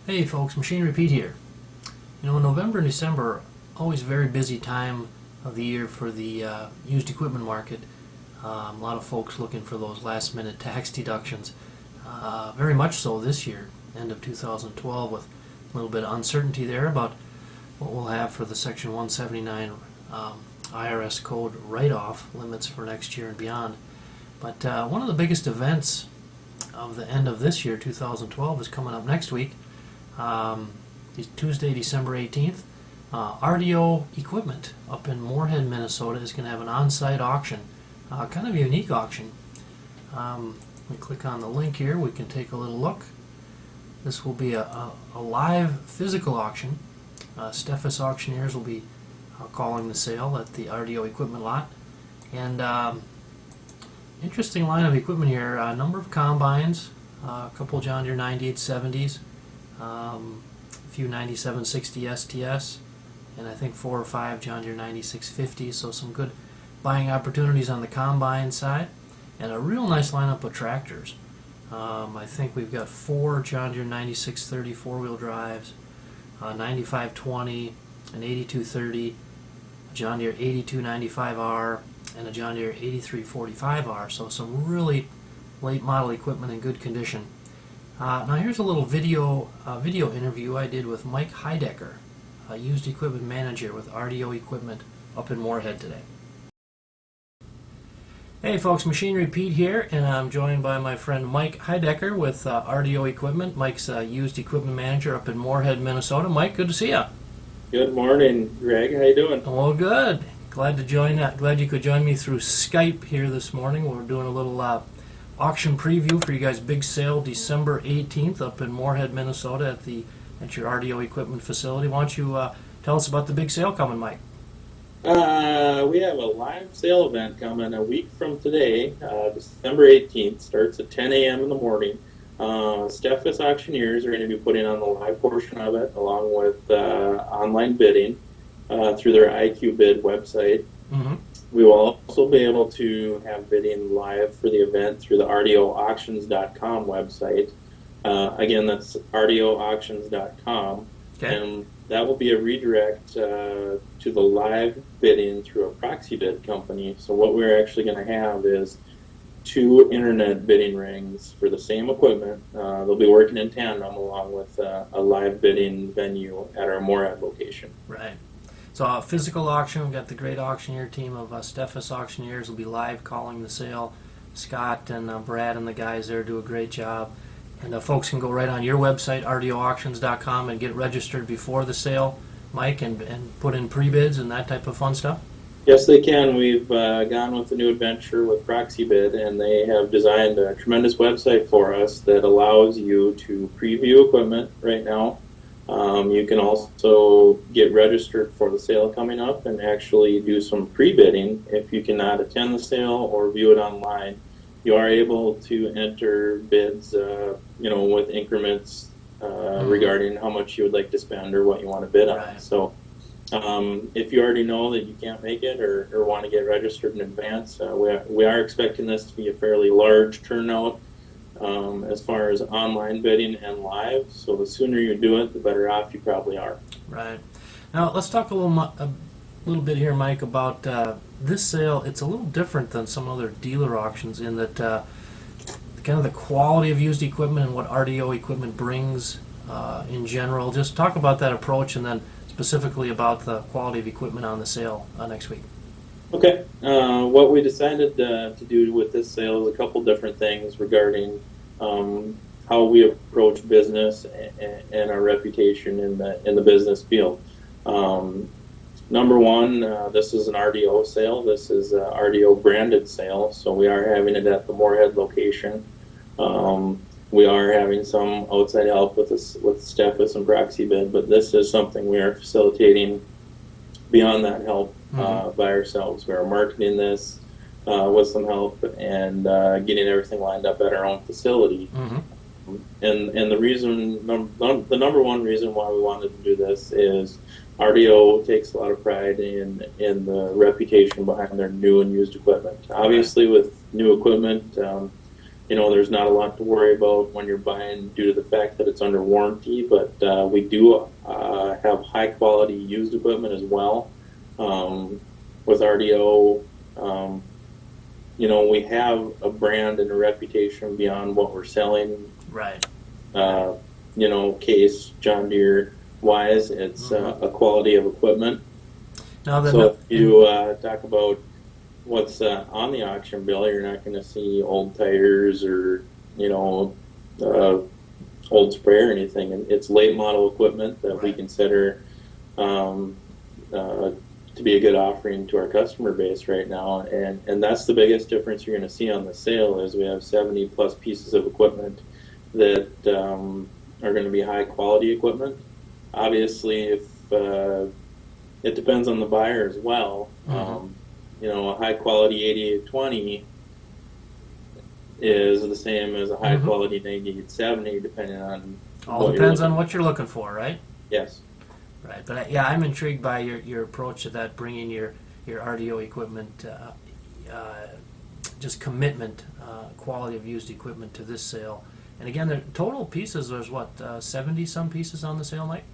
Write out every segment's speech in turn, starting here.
Hey folks, Machinery Pete here. November and December are always a very busy time of the year for the used equipment market. A lot of folks looking for those last minute tax deductions. Very much so this year, end of 2012, with a little bit of uncertainty there about what we'll have for the Section 179 IRS code write-off limits for next year and beyond. But one of the biggest events of the end of this year, 2012, is coming up next week. Tuesday, December 18th, RDO Equipment up in Moorhead, Minnesota is going to have an on-site auction, kind of a unique auction. We click on the link here, we can take a little look. This will be a live physical auction. Steffes auctioneers will be calling the sale at the RDO Equipment lot. And interesting line of equipment here, a number of combines, a couple John Deere 9870s, a few 9760 STS, and I think 4 or 5 John Deere 9650s, so some good buying opportunities on the combine side, and a real nice lineup of tractors. I think we've got 4 John Deere 9630 four-wheel drives, 9520, an 8230, a John Deere 8295R, and a John Deere 8345R, so some really late model equipment in good condition. Now here's a little video interview I did with Mike Heidecker, a used equipment manager with RDO Equipment up in Moorhead today. Hey folks, Machinery Pete here, and I'm joined by my friend Mike Heidecker with RDO Equipment. Mike's a used equipment manager up in Moorhead, Minnesota. Mike, good to see you. Good morning, Greg. How you doing? Oh, good. Glad you could join me through Skype here this morning. We're doing a little auction preview for you guys' big sale December 18th up in Moorhead, Minnesota at your RDO Equipment facility. Why don't you tell us about the big sale coming, Mike? We have a live sale event coming a week from today, December 18th. Starts at 10 a.m. in the morning. Steffes auctioneers are going to be putting on the live portion of it, along with online bidding through their IQ Bid website. Mm-hmm. We will also be able to have bidding live for the event through the RDOauctions.com website. Again, that's RDOauctions.com. Okay. And that will be a redirect to the live bidding through a proxy bid company. So what we're actually going to have is 2 internet bidding rings for the same equipment. They'll be working in tandem along with a live bidding venue at our Moorhead location. Right. So a physical auction, we've got the great auctioneer team of Steffes auctioneers will be live calling the sale. Scott and Brad and the guys there do a great job. And folks can go right on your website, RDOauctions.com, and get registered before the sale, Mike, and put in pre-bids and that type of fun stuff? Yes, they can. We've gone with a new adventure with Proxy Bid, and they have designed a tremendous website for us that allows you to preview equipment right now. You can also get registered for the sale coming up and actually do some pre-bidding. If you cannot attend the sale or view it online, you are able to enter bids, with increments regarding how much you would like to spend or what you want to bid on. Right. So if you already know that you can't make it or want to get registered in advance, we are expecting this to be a fairly large turnout as far as online bidding and live. So the sooner you do it, the better off you probably are. Right. Now let's talk a little bit here, Mike, about this sale. It's a little different than some other dealer auctions in that kind of the quality of used equipment and what RDO Equipment brings in general. Just talk about that approach, and then specifically about the quality of equipment on the sale next week. Okay. What we decided to do with this sale is a couple different things regarding how we approach business and our reputation in the business field. Number one, this is an RDO sale. This is a RDO branded sale, so we are having it at the Moorhead location. We are having some outside help with Steffes and Proxy Bid, but this is something we are facilitating beyond that help by ourselves. We are marketing this with some help and getting everything lined up at our own facility. Mm-hmm. And the number one reason why we wanted to do this is RDO takes a lot of pride in the reputation behind their new and used equipment. Obviously, with new equipment, there's not a lot to worry about when you're buying due to the fact that it's under warranty, but we do have high quality used equipment as well. With RDO, we have a brand and a reputation beyond what we're selling. Right. Case John Deere wise, it's a quality of equipment. Now So if you talk about what's on the auction bill, you're not going to see old tires or old spray or anything. And it's late model equipment that we consider to be a good offering to our customer base right now. And that's the biggest difference you're going to see on the sale is we have 70 plus pieces of equipment that are going to be high quality equipment. Obviously, if it depends on the buyer as well. A high quality 8820 is the same as a high quality 9870, depending on all depends on what you're looking for, right? Yes. Right, but yeah, I'm intrigued by your approach to that, bringing your RDO equipment, just commitment, quality of used equipment to this sale. And again, the total pieces, there's 70 some pieces on the sale, Mike?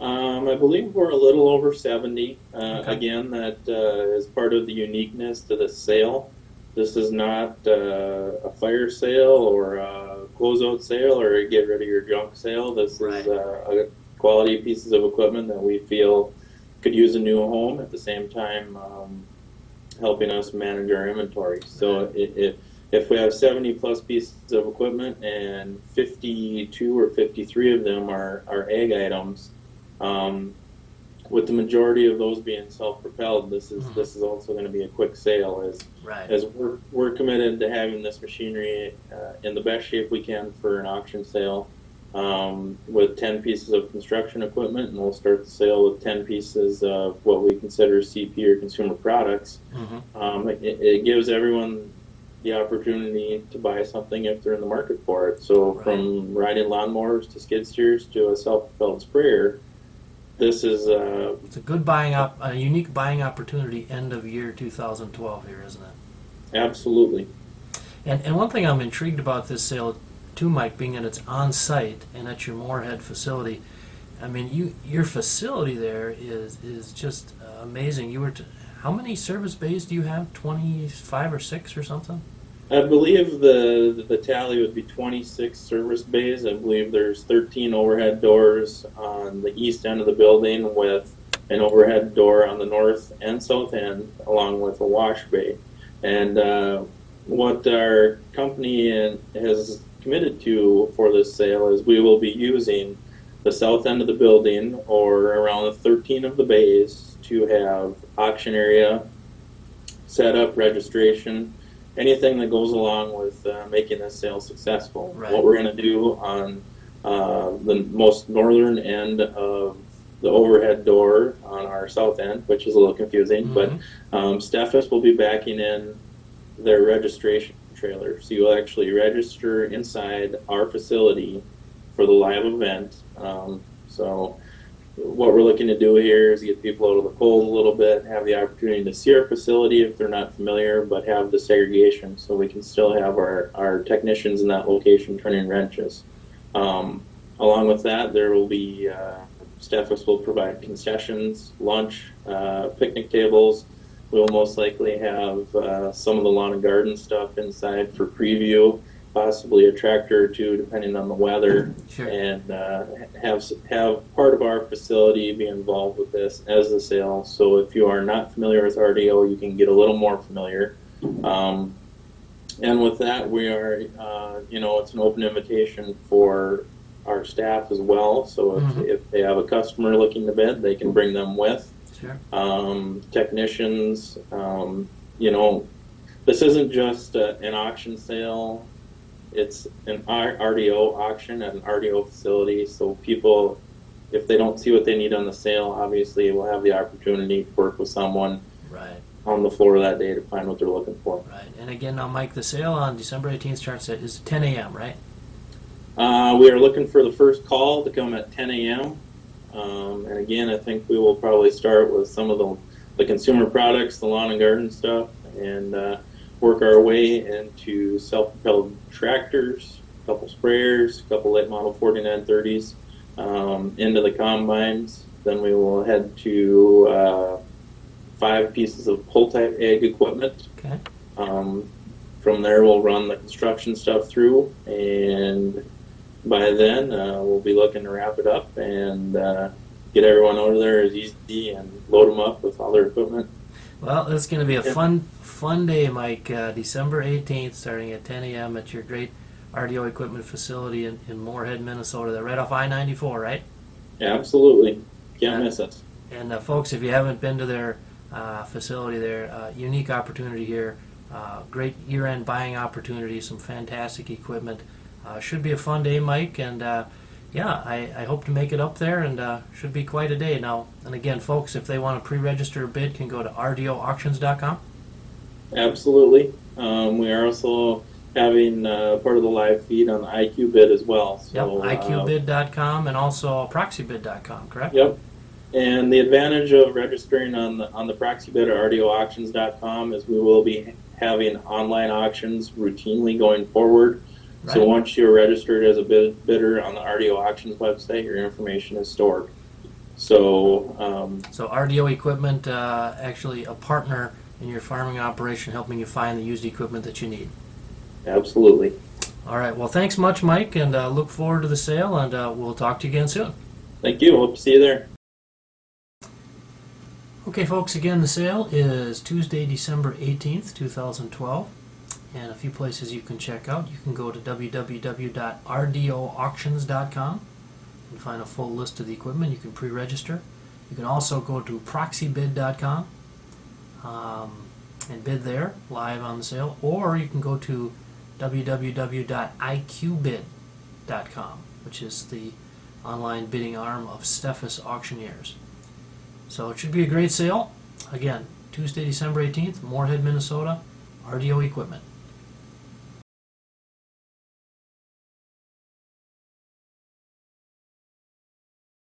I believe we're a little over 70. Okay. Again, that is part of the uniqueness to the sale. This is not a fire sale or a closeout sale or a get rid of your junk sale. This is a quality pieces of equipment that we feel could use a new home at the same time helping us manage our inventory. So if we have 70 plus pieces of equipment and 52 or 53 of them are ag items, with the majority of those being self-propelled, this is also going to be a quick sale as we're committed to having this machinery in the best shape we can for an auction sale. With 10 pieces of construction equipment, and we'll start the sale with 10 pieces of what we consider CP or consumer products. It gives everyone the opportunity to buy something if they're in the market for it. So from riding lawnmowers to skid steers to a self-propelled sprayer, this is it's a good a unique buying opportunity end of year 2012 here, isn't it? Absolutely. And one thing I'm intrigued about this sale too, Mike, being that it's on site and at your Moorhead facility. I mean, your facility there is just amazing. How many service bays do you have? 25 or 6 or something? I believe the tally would be 26 service bays. I believe there's 13 overhead doors on the east end of the building with an overhead door on the north and south end, along with a wash bay. And what our company has committed to for this sale is we will be using the south end of the building or around 13 of the bays to have auction area, setup, registration, anything that goes along with making this sale successful. What we're going to do on the most northern end of the overhead door on our south end, which is a little confusing, but Steffes will be backing in their registration trailer. So you'll actually register inside our facility for the live event. So what we're looking to do here is get people out of the cold a little bit, have the opportunity to see our facility if they're not familiar, but have the segregation so we can still have our technicians in that location turning wrenches. Along with that, there will be Steffes will provide concessions, lunch, picnic tables. We'll most likely have some of the lawn and garden stuff inside for preview, possibly a tractor or two, depending on the weather, and have part of our facility be involved with this as the sale. So if you are not familiar with RDO, you can get a little more familiar. And with that, we are, it's an open invitation for our staff as well. So if they have a customer looking to bid, they can bring them with. Technicians, this isn't just an auction sale. It's an RDO auction at an RDO facility. So people, if they don't see what they need on the sale, obviously will have the opportunity to work with someone on the floor that day to find what they're looking for. Right. And again, now, Mike, the sale on December 18th starts at 10 a.m., right? We are looking for the first call to come at 10 a.m. And again, I think we will probably start with some of the consumer products, the lawn and garden stuff, and work our way into self-propelled tractors, a couple sprayers, a couple late model 4930s, into the combines. Then we will head to 5 pieces of pull-type ag equipment. Okay. From there, we'll run the construction stuff through, and by then, we'll be looking to wrap it up and get everyone over there as easy and load them up with all their equipment. Well, it's going to be a fun day, Mike. December 18th, starting at 10 a.m. at your great RDO equipment facility in Moorhead, Minnesota. They're right off I-94, right? Yeah, absolutely. Can't miss us. And folks, if you haven't been to their facility there, unique opportunity here. Great year-end buying opportunity, some fantastic equipment. Should be a fun day, Mike, and I hope to make it up there, and should be quite a day. Now, and again, folks, if they want to pre-register a bid, can go to rdooauctions.com. Absolutely. We are also having part of the live feed on the IQ bid as well. So, Yep, iqbid.com and also proxybid.com, correct? Yep. And the advantage of registering on the proxy bid at RDOauctions.com is we will be having online auctions routinely going forward. Right. So once you're registered as a bidder on the RDO Auctions website, your information is stored. So RDO Equipment, actually a partner in your farming operation, helping you find the used equipment that you need. Absolutely. All right. Well, thanks much, Mike, and look forward to the sale, and we'll talk to you again soon. Thank you. Hope to see you there. Okay, folks, again, the sale is Tuesday, December 18th, 2012, and a few places you can check out. You can go to www.rdooauctions.com and find a full list of the equipment. You can pre-register. You can also go to proxybid.com and bid there, live on the sale, or you can go to www.iqbid.com, which is the online bidding arm of Steffes Auctioneers. So it should be a great sale. Again, Tuesday, December 18th, Moorhead, Minnesota, RDO Equipment.